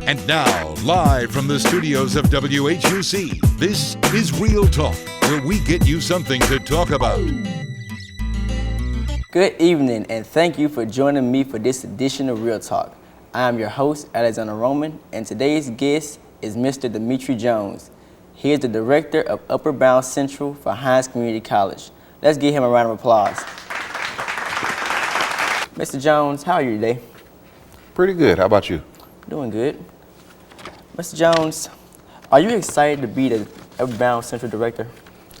And now, live from the studios of WHUC, this is Real Talk, where we get you something to talk about. Good evening, and thank you for joining me for this edition of Real Talk. I am your host, Alexander Roman, and today's guest is Mr. Demetri Jones. He is the director of Upper Bound Central for Hinds Community College. Let's give him a round of applause. Mr. Jones, how are you today? Pretty good. How about you? Doing good. Mr. Jones, are you excited to be the Upper Bound Central Director?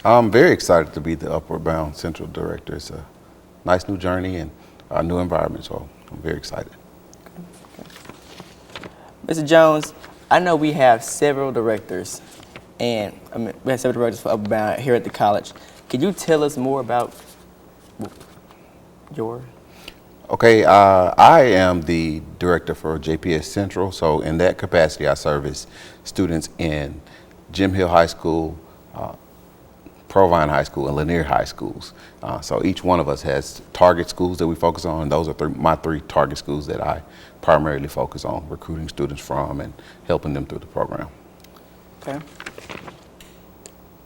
I'm very excited to be the Upward Bound Central Director. It's a nice new journey and a new environment, so I'm very excited. Mr. Jones, I know we have several directors, and we have several directors for Upper Bound here at the college. Could you tell us more about your? Okay, I am the director for JPS Central, so in that capacity I service students in Jim Hill High School, Provine High School, and Lanier High Schools. So each one of us has target schools that we focus on, and those are my three target schools that I primarily focus on recruiting students from and helping them through the program. Okay.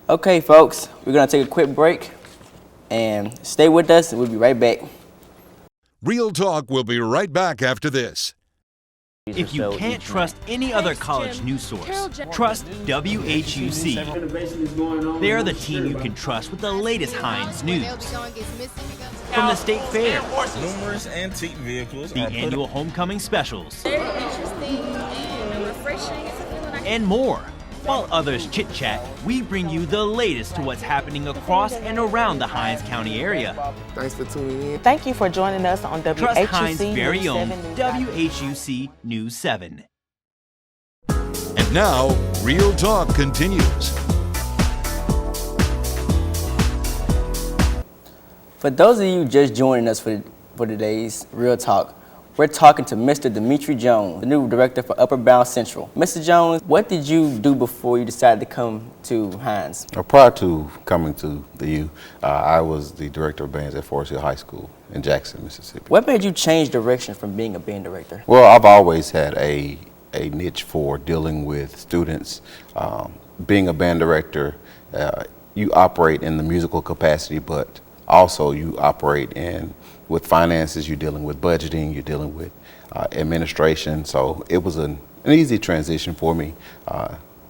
Okay, folks, we're going to take a quick break, and stay with us, and we'll be right back. Real Talk will be right back after this. If you can't trust any other college news source, trust WHUC. They are the team you can trust with the latest Hinds news. From the state fair, numerous antique vehicles, the annual homecoming specials, Very interesting and refreshing. It's a feeling I and more. While others chit-chat, we bring you the latest to what's happening across and around the Hinds County area. Thanks for tuning in. Thank you for joining us on WHUC Trust Hinds' News very 7 own News. WHUC News 7. And now, Real Talk continues. For those of you just joining us for today's Real Talk, we're talking to Mr. Demetri Jones, the new director for Upper Bound Central. Mr. Jones, what did you do before you decided to come to Hinds? Prior to coming to the U, I was the director of bands at Forest Hill High School in Jackson, Mississippi. What made you change direction from being a band director? Well, I've always had a niche for dealing with students. Being a band director, you operate in the musical capacity, but also you operate with finances, you're dealing with budgeting, you're dealing with administration. So it was an easy transition for me.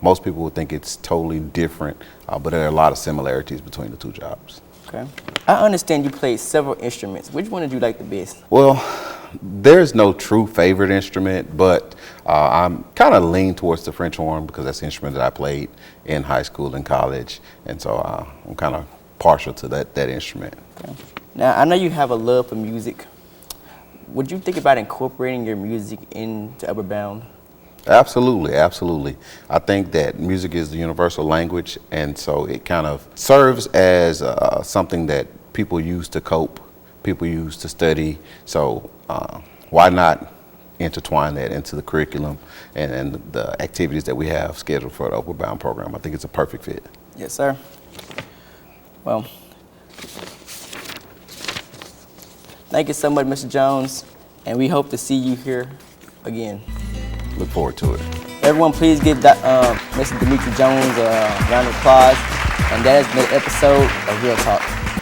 Most people would think it's totally different, but there are a lot of similarities between the two jobs. Okay. I understand you played several instruments. Which one did you like the best? Well, there's no true favorite instrument, but I'm kind of lean towards the French horn because that's the instrument that I played in high school and college, and so I'm kind of partial to that instrument. Okay. Now, I know you have a love for music. Would you think about incorporating your music into Upper Bound? Absolutely, absolutely. I think that music is the universal language, and so it kind of serves as something that people use to cope, people use to study. So why not intertwine that into the curriculum and the activities that we have scheduled for the Upper Bound program? I think it's a perfect fit. Yes, sir. Well, thank you so much, Mr. Jones, and we hope to see you here again. Look forward to it. Everyone, please give Mr. Demetri Jones a round of applause. And that has been an episode of Real Talk.